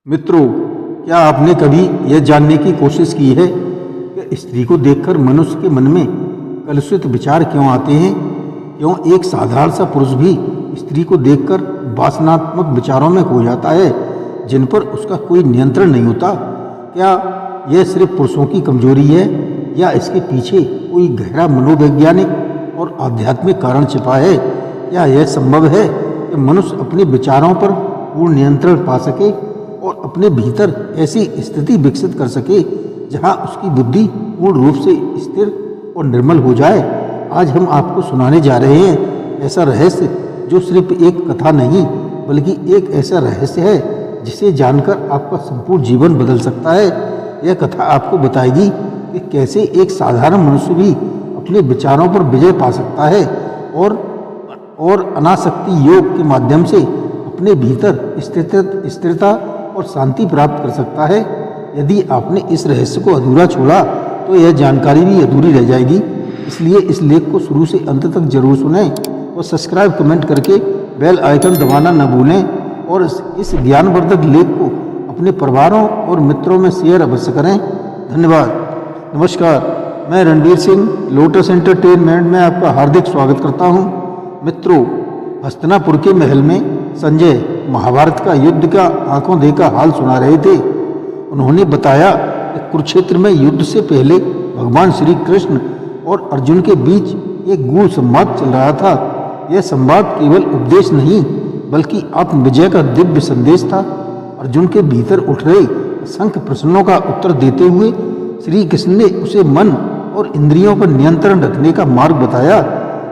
मित्रों, क्या आपने कभी यह जानने की कोशिश की है कि स्त्री को देखकर मनुष्य के मन में कलुषित विचार क्यों आते हैं? क्यों एक साधारण सा पुरुष भी स्त्री को देखकर वासनात्मक विचारों में खो जाता है जिन पर उसका कोई नियंत्रण नहीं होता? क्या यह सिर्फ पुरुषों की कमजोरी है या इसके पीछे कोई गहरा मनोवैज्ञानिक और आध्यात्मिक कारण छिपा है? क्या यह संभव है कि मनुष्य अपने विचारों पर पूर्ण नियंत्रण पा सके और अपने भीतर ऐसी स्थिति विकसित कर सके जहां उसकी बुद्धि पूर्ण रूप से स्थिर और निर्मल हो जाए? आज हम आपको सुनाने जा रहे हैं ऐसा रहस्य जो सिर्फ एक कथा नहीं बल्कि एक ऐसा रहस्य है जिसे जानकर आपका संपूर्ण जीवन बदल सकता है। यह कथा आपको बताएगी कि कैसे एक साधारण मनुष्य भी अपने विचारों पर विजय पा सकता है और अनासक्ति योग के माध्यम से अपने भीतर स्थिरता और शांति प्राप्त कर सकता है। यदि आपने इस रहस्य को अधूरा छोड़ा तो यह जानकारी भी अधूरी रह जाएगी। इसलिए इस लेख को शुरू से अंत तक जरूर सुनें और सब्सक्राइब कमेंट करके बेल आइकन दबाना न भूलें और इस ज्ञानवर्धक लेख को अपने परिवारों और मित्रों में शेयर अवश्य करें। धन्यवाद। नमस्कार, मैं रणवीर सिंह लोटस एंटरटेनमेंट में आपका हार्दिक स्वागत करता हूं। मित्रों, हस्तिनापुर के महल में संजय महाभारत का युद्ध का आंखों देखा हाल सुना रहे थे। उन्होंने बताया कि कुरुक्षेत्र में युद्ध से पहले भगवान श्री कृष्ण और अर्जुन के बीच एक गूढ़ संवाद चल रहा था। यह संवाद केवल उपदेश नहीं बल्कि आत्मविजय का दिव्य संदेश था। अर्जुन के भीतर उठ रहे असंख्य प्रश्नों का उत्तर देते हुए श्री कृष्ण ने उसे मन और इंद्रियों पर नियंत्रण रखने का मार्ग बताया।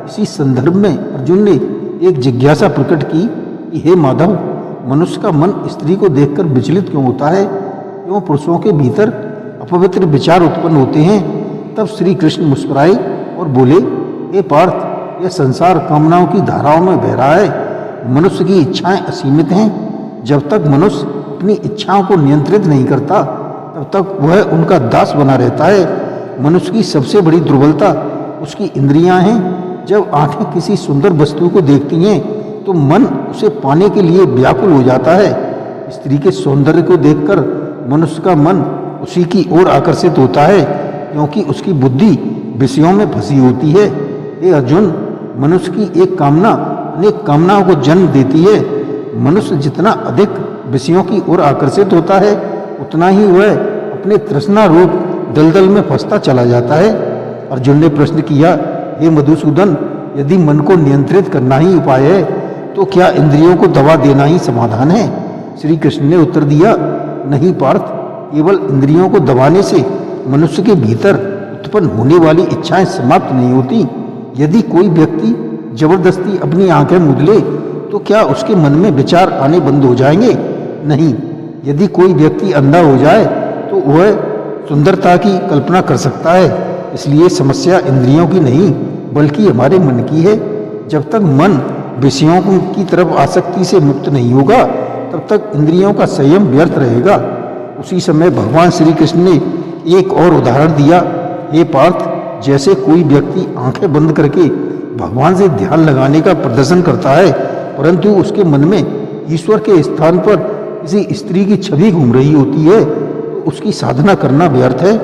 इसी संदर्भ में अर्जुन ने एक जिज्ञासा प्रकट की कि हे माधव, मनुष्य का मन स्त्री को देखकर विचलित क्यों होता है? क्यों पुरुषों के भीतर अपवित्र विचार उत्पन्न होते हैं? तब श्री कृष्ण मुस्कुराए और बोले, हे पार्थ, यह संसार कामनाओं की धाराओं में बह रहा है। मनुष्य की इच्छाएं असीमित हैं। जब तक मनुष्य अपनी इच्छाओं को नियंत्रित नहीं करता तब तक वह उनका दास बना रहता है। मनुष्य की सबसे बड़ी दुर्बलता उसकी इंद्रियां हैं। जब आंखें किसी सुंदर वस्तु को देखती हैं तो मन उसे पाने के लिए व्याकुल हो जाता है। स्त्री के सौंदर्य को देखकर मनुष्य का मन उसी की ओर आकर्षित होता है क्योंकि उसकी बुद्धि विषयों में फंसी होती है। हे अर्जुन, मनुष्य की एक कामना अनेक कामनाओं को जन्म देती है। मनुष्य जितना अधिक विषयों की ओर आकर्षित होता है उतना ही वह अपने तृष्णा रूप दलदल में फंसता चला जाता है। अर्जुन ने प्रश्न किया, हे मधुसूदन, यदि मन को नियंत्रित करना ही उपाय है तो क्या इंद्रियों को दबा देना ही समाधान है? श्री कृष्ण ने उत्तर दिया, नहीं पार्थ, केवल इंद्रियों को दबाने से मनुष्य के भीतर उत्पन्न होने वाली इच्छाएं समाप्त नहीं होती। यदि कोई व्यक्ति जबरदस्ती अपनी आंखें मूंद ले तो क्या उसके मन में विचार आने बंद हो जाएंगे? नहीं। यदि कोई व्यक्ति अंधा हो जाए तो वह सुंदरता की कल्पना कर सकता है। इसलिए समस्या इंद्रियों की नहीं बल्कि हमारे मन की है। जब तक मन विषयों की तरफ आसक्ति से मुक्त नहीं होगा तब तक इंद्रियों का संयम व्यर्थ रहेगा। उसी समय भगवान श्री कृष्ण ने एक और उदाहरण दिया, हे पार्थ, जैसे कोई व्यक्ति आंखें बंद करके भगवान से ध्यान लगाने का प्रदर्शन करता है परंतु उसके मन में ईश्वर के स्थान पर किसी स्त्री की छवि घूम रही होती है तो उसकी साधना करना व्यर्थ है।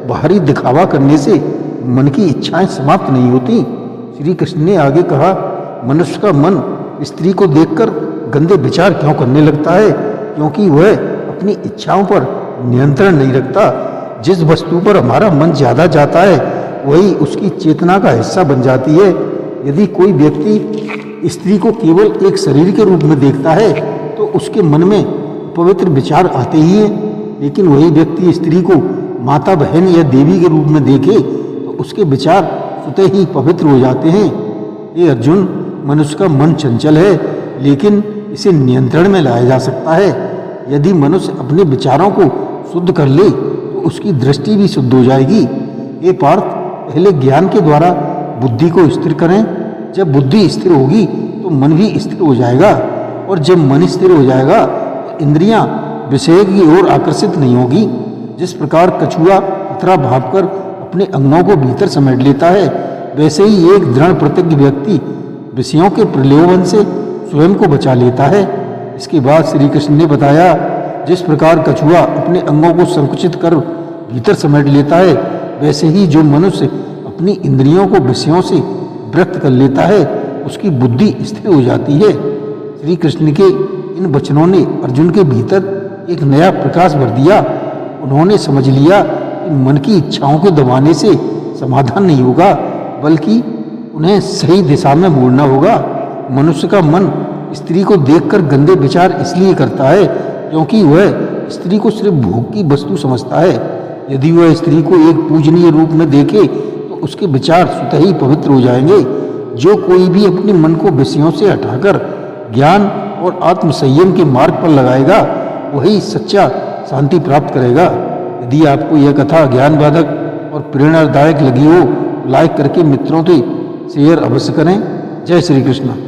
बाहरी दिखावा करने से मन की इच्छाएं समाप्त नहीं होती। श्री कृष्ण ने आगे कहा, मनुष्य का मन स्त्री को देखकर गंदे विचार क्यों करने लगता है? क्योंकि वह अपनी इच्छाओं पर नियंत्रण नहीं रखता। जिस वस्तु पर हमारा मन ज्यादा जाता है वही उसकी चेतना का हिस्सा बन जाती है। यदि कोई व्यक्ति स्त्री को केवल एक शरीर के रूप में देखता है तो उसके मन में पवित्र विचार आते ही हैं। लेकिन वही व्यक्ति स्त्री को माता, बहन या देवी के रूप में देखे तो उसके विचार स्वतः ही पवित्र हो जाते हैं। ये अर्जुन, मनुष्य का मन चंचल है लेकिन इसे नियंत्रण में लाया जा सकता है। यदि मनुष्य अपने विचारों को शुद्ध कर ले तो उसकी दृष्टि भी शुद्ध हो जाएगी। ये पार्थ, पहले ज्ञान के द्वारा बुद्धि को स्थिर करें। जब बुद्धि स्थिर होगी तो मन भी स्थिर हो जाएगा और जब मन स्थिर हो जाएगा तो इंद्रियां विषय की ओर आकर्षित नहीं होगी। जिस प्रकार कछुआ पथरा भांपकर अपने अंगों को भीतर समेट लेता है वैसे ही एक दृढ़ प्रतिज्ञ व्यक्ति विषयों के प्रलोभन से स्वयं को बचा लेता है। इसके बाद श्री कृष्ण ने बताया, जिस प्रकार कछुआ अपने अंगों को संकुचित कर भीतर समेट लेता है, वैसे ही जो मनुष्य अपनी इंद्रियों को विषयों से विरक्त कर लेता है, उसकी बुद्धि स्थिर हो जाती है। श्री कृष्ण के इन वचनों ने अर्जुन के भीतर एक नया प्रकाश भर दिया। उन्होंने समझ लिया कि मन की इच्छाओं को दबाने से समाधान नहीं होगा, बल्कि उन्हें सही दिशा में मोड़ना होगा। मनुष्य का मन स्त्री को देखकर गंदे विचार इसलिए करता है क्योंकि वह स्त्री को सिर्फ भोग की वस्तु समझता है। यदि वह स्त्री को एक पूजनीय रूप में देखे तो उसके विचार स्वतः ही पवित्र हो जाएंगे। जो कोई भी अपने मन को विषयों से हटाकर ज्ञान और आत्म संयम के मार्ग पर लगाएगा, वही सच्चा शांति प्राप्त करेगा। यदि आपको यह कथा ज्ञानवर्धक और प्रेरणादायक लगी हो, लाइक करके मित्रों से शेयर अवश्य करें। जय श्री कृष्ण।